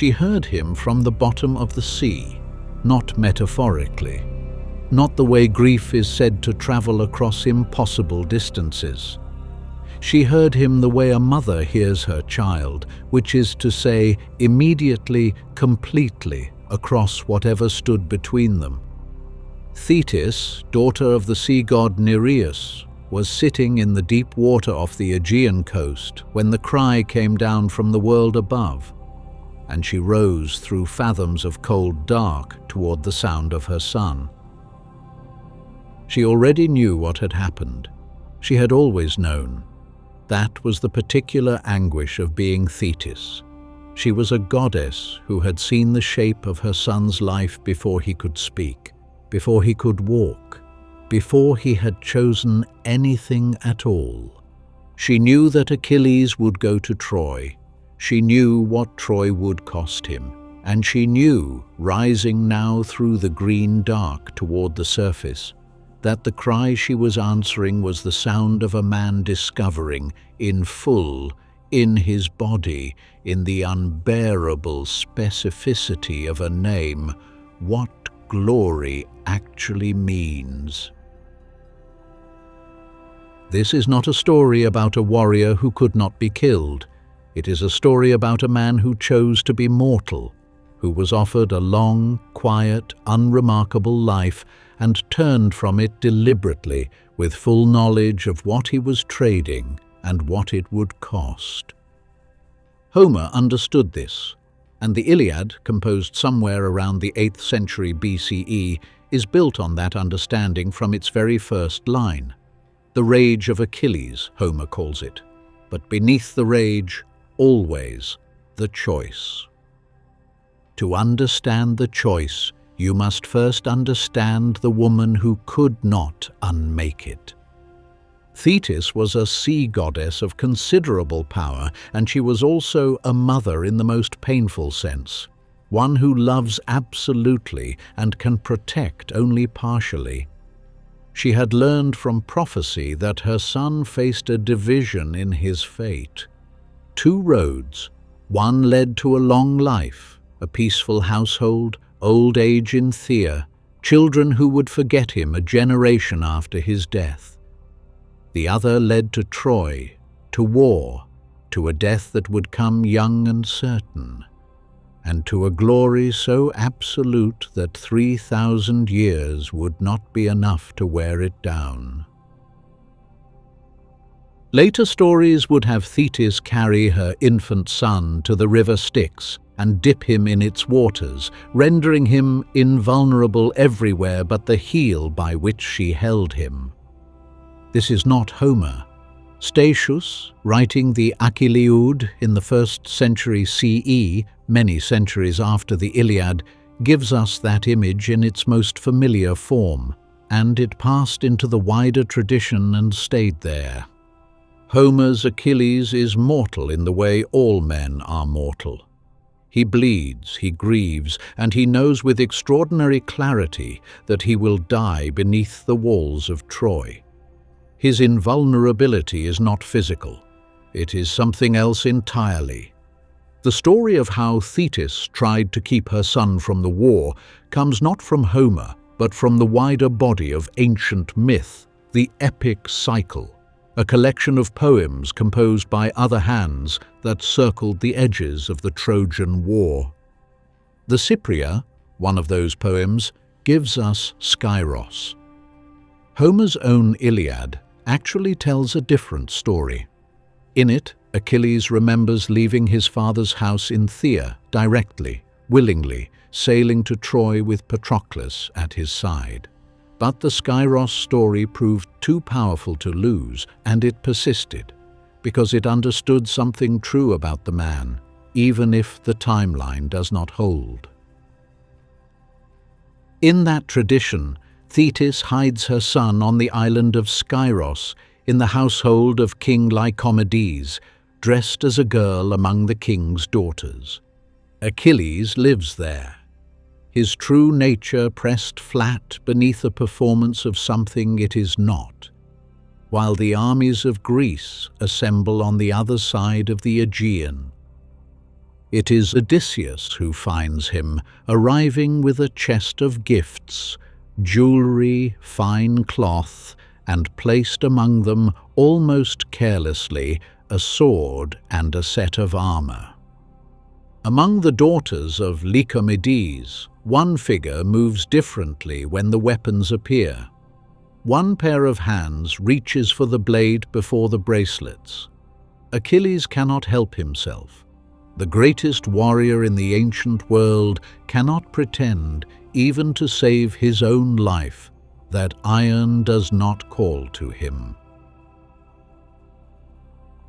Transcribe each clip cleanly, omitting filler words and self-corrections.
She heard him from the bottom of the sea, not metaphorically, not the way grief is said to travel across impossible distances. She heard him the way a mother hears her child, which is to say, immediately, completely, across whatever stood between them. Thetis, daughter of the sea god Nereus, was sitting in the deep water off the Aegean coast when the cry came down from the world above, and she rose through fathoms of cold dark toward the sound of her son. She already knew what had happened. She had always known. That was the particular anguish of being Thetis. She was a goddess who had seen the shape of her son's life before he could speak, before he could walk, before he had chosen anything at all. She knew that Achilles would go to Troy. She knew what Troy would cost him, and she knew, rising now through the green dark toward the surface, that the cry she was answering was the sound of a man discovering, in full, in his body, in the unbearable specificity of a name, what glory actually means. This is not a story about a warrior who could not be killed. It is a story about a man who chose to be mortal, who was offered a long, quiet, unremarkable life and turned from it deliberately with full knowledge of what he was trading and what it would cost. Homer understood this, and the Iliad, composed somewhere around the 8th century BCE, is built on that understanding from its very first line. The rage of Achilles, Homer calls it, but beneath the rage, always the choice. To understand the choice, you must first understand the woman who could not unmake it. Thetis was a sea goddess of considerable power, and she was also a mother in the most painful sense, one who loves absolutely and can protect only partially. She had learned from prophecy that her son faced a division in his fate. 2 roads, one led to a long life, a peaceful household, old age in Thea, children who would forget him a generation after his death. The other led to Troy, to war, to a death that would come young and certain, and to a glory so absolute that 3,000 years would not be enough to wear it down. Later stories would have Thetis carry her infant son to the river Styx and dip him in its waters, rendering him invulnerable everywhere but the heel by which she held him. This is not Homer. Statius, writing the Achilles in the 1st century CE, many centuries after the Iliad, gives us that image in its most familiar form, and it passed into the wider tradition and stayed there. Homer's Achilles is mortal in the way all men are mortal. He bleeds, he grieves, and he knows with extraordinary clarity that he will die beneath the walls of Troy. His invulnerability is not physical. It is something else entirely. The story of how Thetis tried to keep her son from the war comes not from Homer, but from the wider body of ancient myth, the epic cycle, a collection of poems composed by other hands that circled the edges of the Trojan War. The Cypria, one of those poems, gives us Skyros. Homer's own Iliad actually tells a different story. In it, Achilles remembers leaving his father's house in Thea directly, willingly, sailing to Troy with Patroclus at his side. But the Skyros story proved too powerful to lose, and it persisted, because it understood something true about the man, even if the timeline does not hold. In that tradition, Thetis hides her son on the island of Skyros in the household of King Lycomedes, dressed as a girl among the king's daughters. Achilles lives there, his true nature pressed flat beneath a performance of something it is not, while the armies of Greece assemble on the other side of the Aegean. It is Odysseus who finds him, arriving with a chest of gifts, jewelry, fine cloth, and placed among them, almost carelessly, a sword and a set of armor. Among the daughters of Lycomedes, one figure moves differently when the weapons appear. One pair of hands reaches for the blade before the bracelets. Achilles cannot help himself. The greatest warrior in the ancient world cannot pretend, even to save his own life, that iron does not call to him.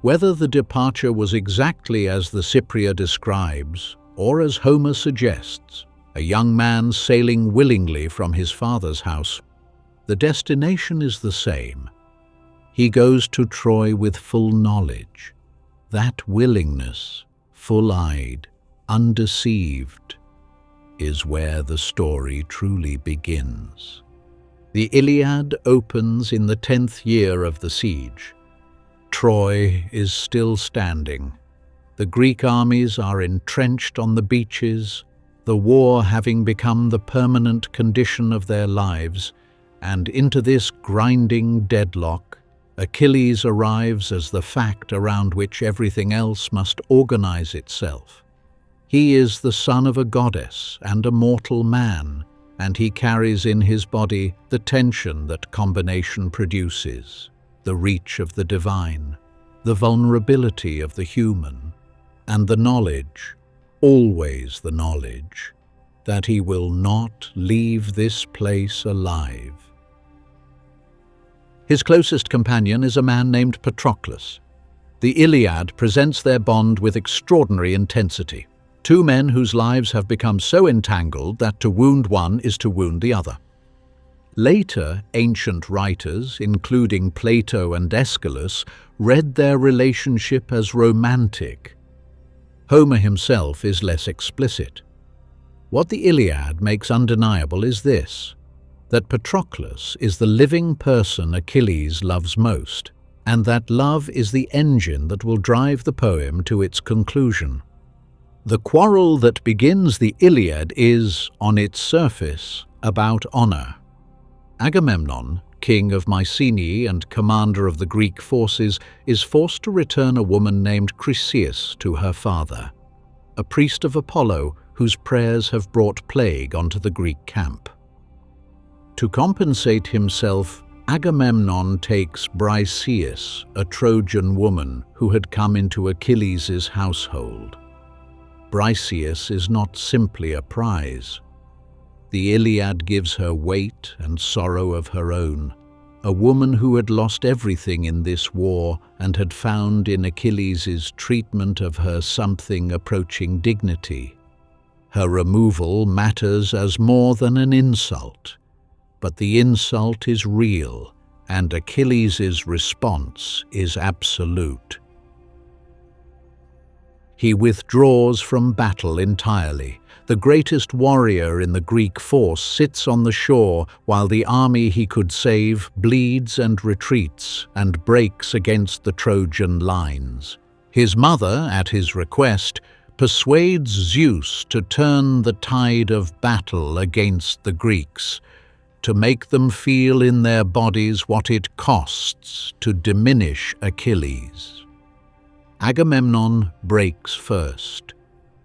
Whether the departure was exactly as the Cypria describes, or as Homer suggests, a young man sailing willingly from his father's house, the destination is the same. He goes to Troy with full knowledge. That willingness, full-eyed, undeceived, is where the story truly begins. The Iliad opens in the 10th year of the siege. Troy is still standing. The Greek armies are entrenched on the beaches, the war having become the permanent condition of their lives, and into this grinding deadlock, Achilles arrives as the fact around which everything else must organize itself. He is the son of a goddess and a mortal man, and he carries in his body the tension that combination produces, the reach of the divine, the vulnerability of the human, and the knowledge, always the knowledge, that he will not leave this place alive. His closest companion is a man named Patroclus. The Iliad presents their bond with extraordinary intensity. Two men whose lives have become so entangled that to wound one is to wound the other. Later, ancient writers, including Plato and Aeschylus, read their relationship as romantic. Homer himself is less explicit. What the Iliad makes undeniable is this: that Patroclus is the living person Achilles loves most, and that love is the engine that will drive the poem to its conclusion. The quarrel that begins the Iliad is, on its surface, about honor. Agamemnon, king of Mycenae and commander of the Greek forces, is forced to return a woman named Chryseis to her father, a priest of Apollo whose prayers have brought plague onto the Greek camp. To compensate himself, Agamemnon takes Briseis, a Trojan woman who had come into Achilles' household. Briseis is not simply a prize. The Iliad gives her weight and sorrow of her own, a woman who had lost everything in this war and had found in Achilles' treatment of her something approaching dignity. Her removal matters as more than an insult, but the insult is real, and Achilles' response is absolute. He withdraws from battle entirely. The greatest warrior in the Greek force sits on the shore while the army he could save bleeds and retreats and breaks against the Trojan lines. His mother, at his request, persuades Zeus to turn the tide of battle against the Greeks, to make them feel in their bodies what it costs to diminish Achilles. Agamemnon breaks first.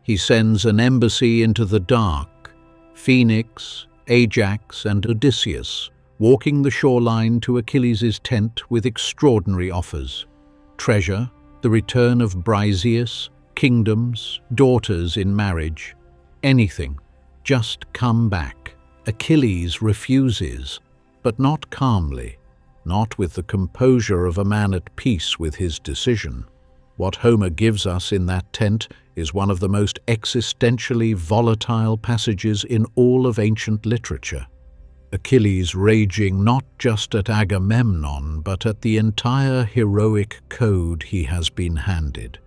He sends an embassy into the dark, Phoenix, Ajax, and Odysseus, walking the shoreline to Achilles' tent with extraordinary offers: treasure, the return of Briseis, kingdoms, daughters in marriage. Anything, just come back. Achilles refuses, but not calmly, not with the composure of a man at peace with his decision. What Homer gives us in that tent is one of the most existentially volatile passages in all of ancient literature. Achilles raging not just at Agamemnon, but at the entire heroic code he has been handed,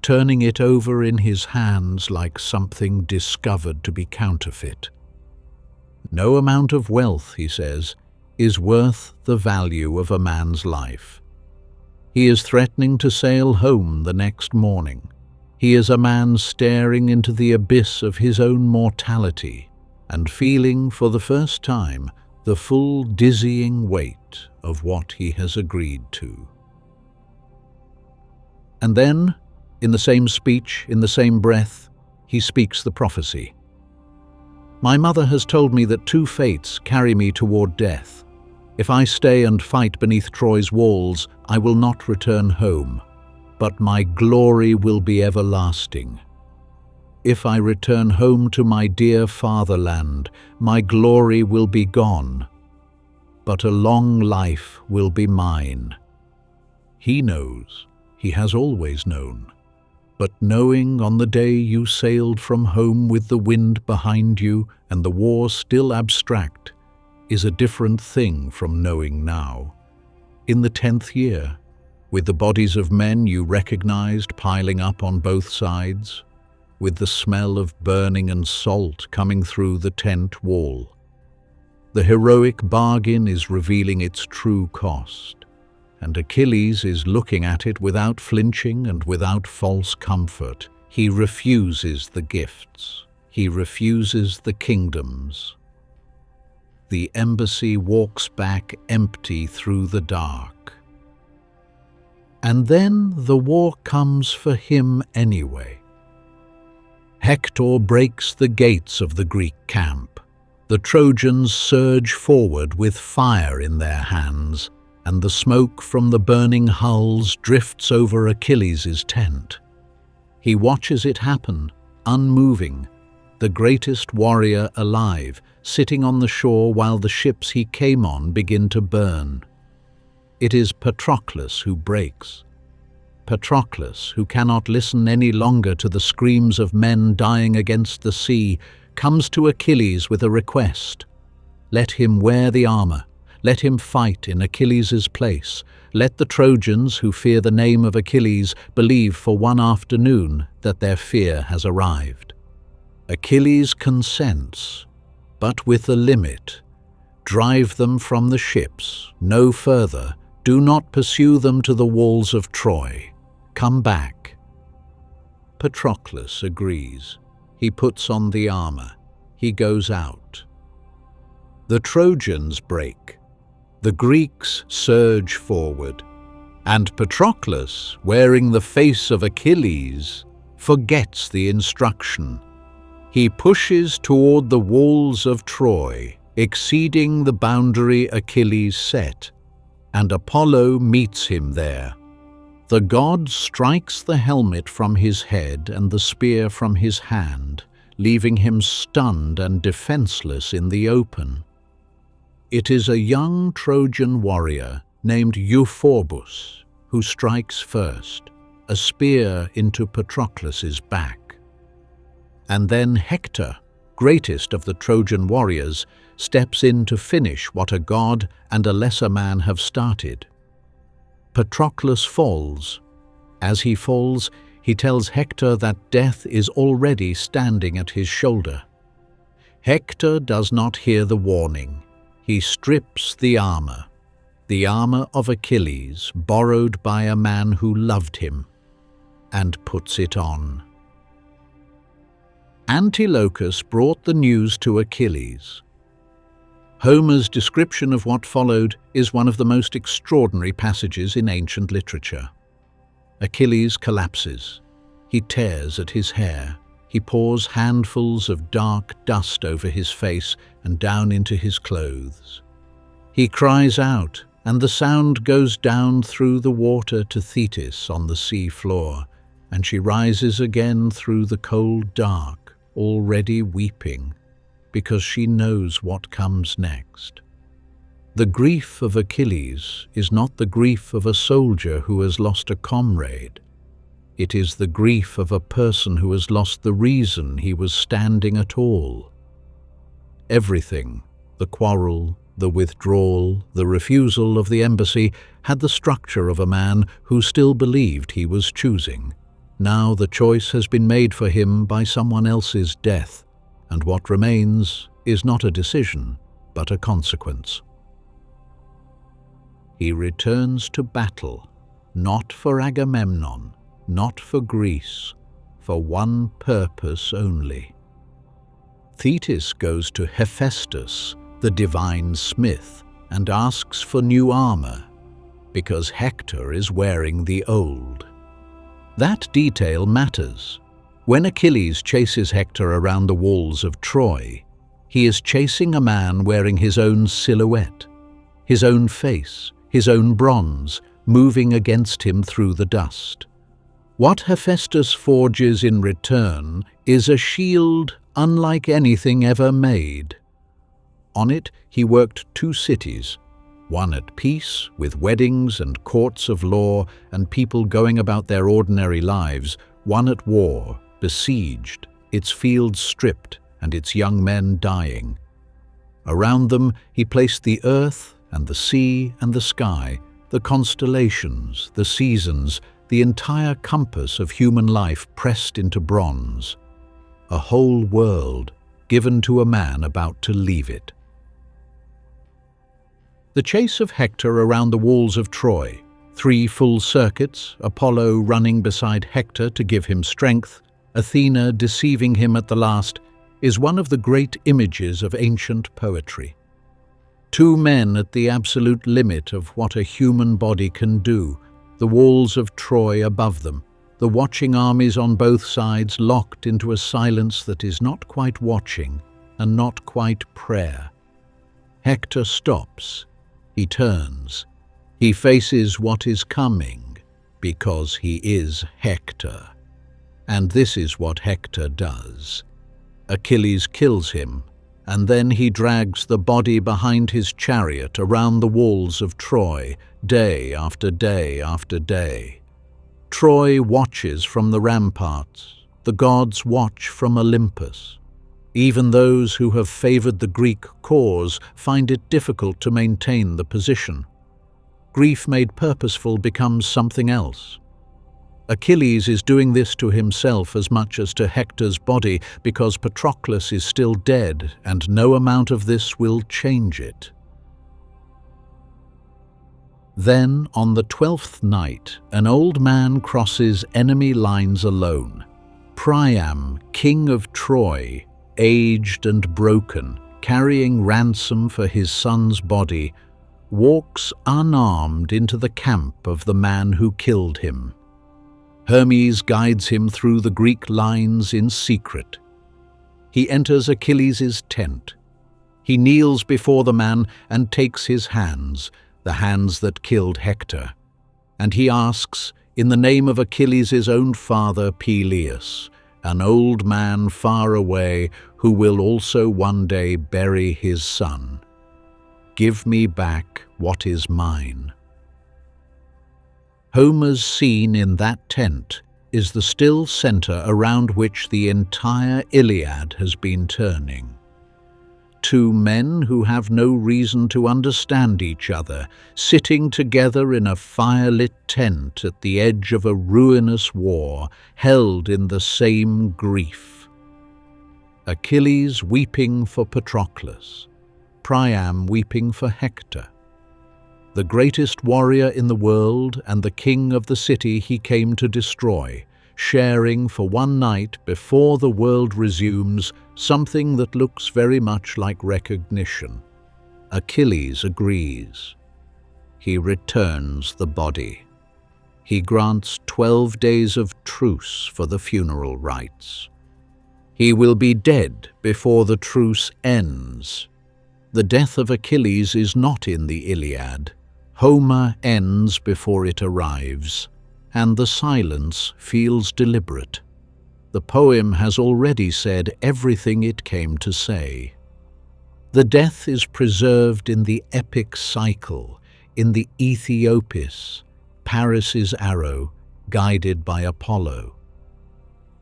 turning it over in his hands like something discovered to be counterfeit. No amount of wealth, he says, is worth the value of a man's life. He is threatening to sail home the next morning. He is a man staring into the abyss of his own mortality and feeling for the first time the full dizzying weight of what he has agreed to. And then, in the same speech, in the same breath, he speaks the prophecy. My mother has told me that two fates carry me toward death. If I stay and fight beneath Troy's walls, I will not return home, but my glory will be everlasting. If I return home to my dear fatherland, my glory will be gone, but a long life will be mine. He knows, he has always known. But knowing on the day you sailed from home with the wind behind you and the war still abstract is a different thing from knowing now. In the 10th year, with the bodies of men you recognized piling up on both sides, with the smell of burning and salt coming through the tent wall, the heroic bargain is revealing its true cost. And Achilles is looking at it without flinching and without false comfort. He refuses the gifts. He refuses the kingdoms. The embassy walks back empty through the dark. And then the war comes for him anyway. Hector breaks the gates of the Greek camp. The Trojans surge forward with fire in their hands, and the smoke from the burning hulls drifts over Achilles' tent. He watches it happen, unmoving, the greatest warrior alive, sitting on the shore while the ships he came on begin to burn. It is Patroclus who breaks. Patroclus, who cannot listen any longer to the screams of men dying against the sea, comes to Achilles with a request. Let him wear the armor. Let him fight in Achilles' place. Let the Trojans, who fear the name of Achilles, believe for one afternoon that their fear has arrived. Achilles consents, but with a limit. Drive them from the ships, no further. Do not pursue them to the walls of Troy. Come back. Patroclus agrees. He puts on the armor. He goes out. The Trojans break. The Greeks surge forward, and Patroclus, wearing the face of Achilles, forgets the instruction. He pushes toward the walls of Troy, exceeding the boundary Achilles set, and Apollo meets him there. The god strikes the helmet from his head and the spear from his hand, leaving him stunned and defenseless in the open. It is a young Trojan warrior named Euphorbus who strikes first, a spear into Patroclus's back. And then Hector, greatest of the Trojan warriors, steps in to finish what a god and a lesser man have started. Patroclus falls. As he falls, he tells Hector that death is already standing at his shoulder. Hector does not hear the warning. He strips the armor of Achilles, borrowed by a man who loved him, and puts it on. Antilochus brought the news to Achilles. Homer's description of what followed is one of the most extraordinary passages in ancient literature. Achilles collapses. He tears at his hair. He pours handfuls of dark dust over his face and down into his clothes. He cries out, and the sound goes down through the water to Thetis on the sea floor, and she rises again through the cold dark, already weeping, because she knows what comes next. The grief of Achilles is not the grief of a soldier who has lost a comrade. It is the grief of a person who has lost the reason he was standing at all. Everything, the quarrel, the withdrawal, the refusal of the embassy, had the structure of a man who still believed he was choosing. Now the choice has been made for him by someone else's death, and what remains is not a decision, but a consequence. He returns to battle, not for Agamemnon, not for Greece, for one purpose only. Thetis goes to Hephaestus, the divine smith, and asks for new armor, because Hector is wearing the old. That detail matters. When Achilles chases Hector around the walls of Troy, he is chasing a man wearing his own silhouette, his own face, his own bronze, moving against him through the dust. What Hephaestus forges in return is a shield unlike anything ever made. On it he worked 2 cities, one at peace, with weddings and courts of law and people going about their ordinary lives, one at war, besieged, its fields stripped and its young men dying. Around them he placed the earth and the sea and the sky, the constellations, the seasons, the entire compass of human life pressed into bronze. A whole world given to a man about to leave it. The chase of Hector around the walls of Troy, 3 full circuits, Apollo running beside Hector to give him strength, Athena deceiving him at the last, is one of the great images of ancient poetry. 2 men at the absolute limit of what a human body can do, the walls of Troy above them, the watching armies on both sides locked into a silence that is not quite watching and not quite prayer. Hector stops. He turns. He faces what is coming because he is Hector. And this is what Hector does. Achilles kills him, and then he drags the body behind his chariot around the walls of Troy, day after day after day. Troy watches from the ramparts. The gods watch from Olympus. Even those who have favored the Greek cause find it difficult to maintain the position. Grief made purposeful becomes something else. Achilles is doing this to himself as much as to Hector's body because Patroclus is still dead and no amount of this will change it. Then, on the 12th night, an old man crosses enemy lines alone. Priam, king of Troy, aged and broken, carrying ransom for his son's body, walks unarmed into the camp of the man who killed him. Hermes guides him through the Greek lines in secret. He enters Achilles' tent. He kneels before the man and takes his hands, the hands that killed Hector, and he asks, in the name of Achilles' own father Peleus, an old man far away who will also one day bury his son, "Give me back what is mine." Homer's scene in that tent is the still center around which the entire Iliad has been turning. 2 men who have no reason to understand each other, sitting together in a firelit tent at the edge of a ruinous war, held in the same grief. Achilles weeping for Patroclus, Priam weeping for Hector. The greatest warrior in the world and the king of the city he came to destroy, sharing for one night before the world resumes something that looks very much like recognition. Achilles agrees. He returns the body. He grants 12 days of truce for the funeral rites. He will be dead before the truce ends. The death of Achilles is not in the Iliad. Homer ends before it arrives, and the silence feels deliberate. The poem has already said everything it came to say. The death is preserved in the epic cycle, in the Aethiopis, Paris's arrow, guided by Apollo.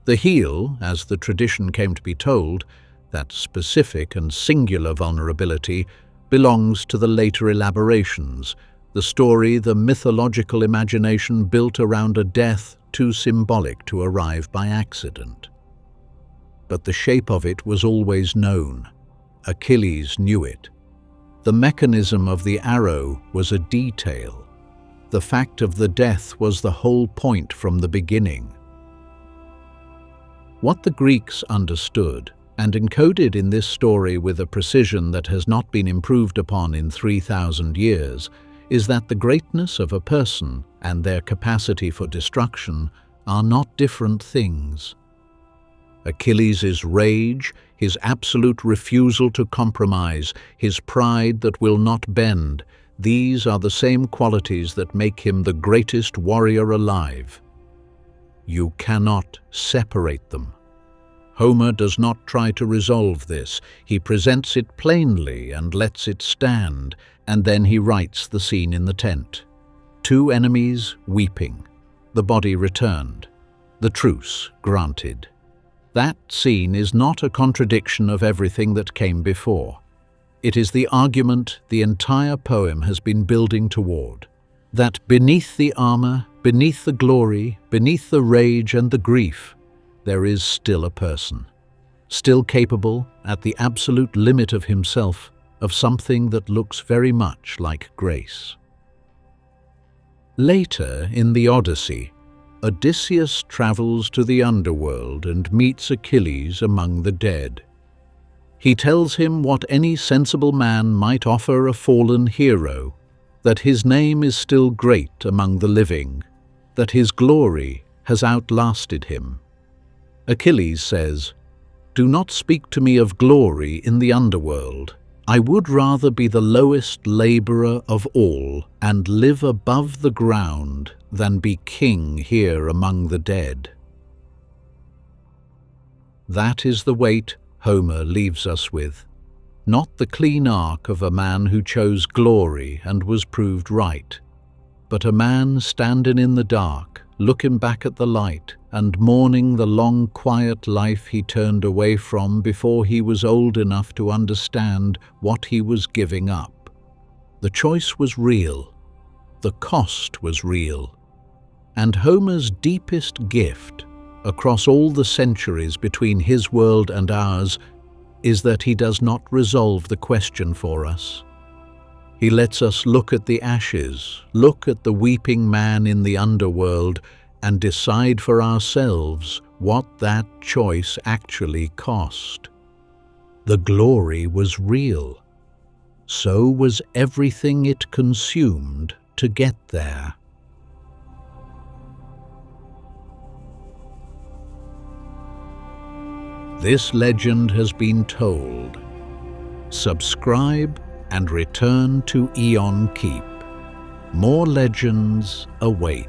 The heel, as the tradition came to be told, that specific and singular vulnerability, belongs to the later elaborations, the story the mythological imagination built around a death too symbolic to arrive by accident. But the shape of it was always known. Achilles knew it. The mechanism of the arrow was a detail. The fact of the death was the whole point from the beginning. What the Greeks understood, and encoded in this story with a precision that has not been improved upon in 3,000 years, is that the greatness of a person and their capacity for destruction are not different things. Achilles' rage, his absolute refusal to compromise, his pride that will not bend, these are the same qualities that make him the greatest warrior alive. You cannot separate them. Homer does not try to resolve this. He presents it plainly and lets it stand, and then he writes the scene in the tent. Two enemies weeping. The body returned. The truce granted. That scene is not a contradiction of everything that came before. It is the argument the entire poem has been building toward. That beneath the armor, beneath the glory, beneath the rage and the grief, there is still a person, still capable, at the absolute limit of himself, of something that looks very much like grace. Later in the Odyssey, Odysseus travels to the underworld and meets Achilles among the dead. He tells him what any sensible man might offer a fallen hero, that his name is still great among the living, that his glory has outlasted him. Achilles says, "Do not speak to me of glory in the underworld. I would rather be the lowest laborer of all and live above the ground than be king here among the dead." That is the weight Homer leaves us with, not the clean arc of a man who chose glory and was proved right, but a man standing in the dark, looking back at the light and mourning the long quiet life he turned away from before he was old enough to understand what he was giving up. The choice was real, the cost was real, and Homer's deepest gift, across all the centuries between his world and ours, is that he does not resolve the question for us. He lets us look at the ashes, look at the weeping man in the underworld, and decide for ourselves what that choice actually cost. The glory was real. So was everything it consumed to get there. This legend has been told. Subscribe and return to Aeonkeep. More legends await.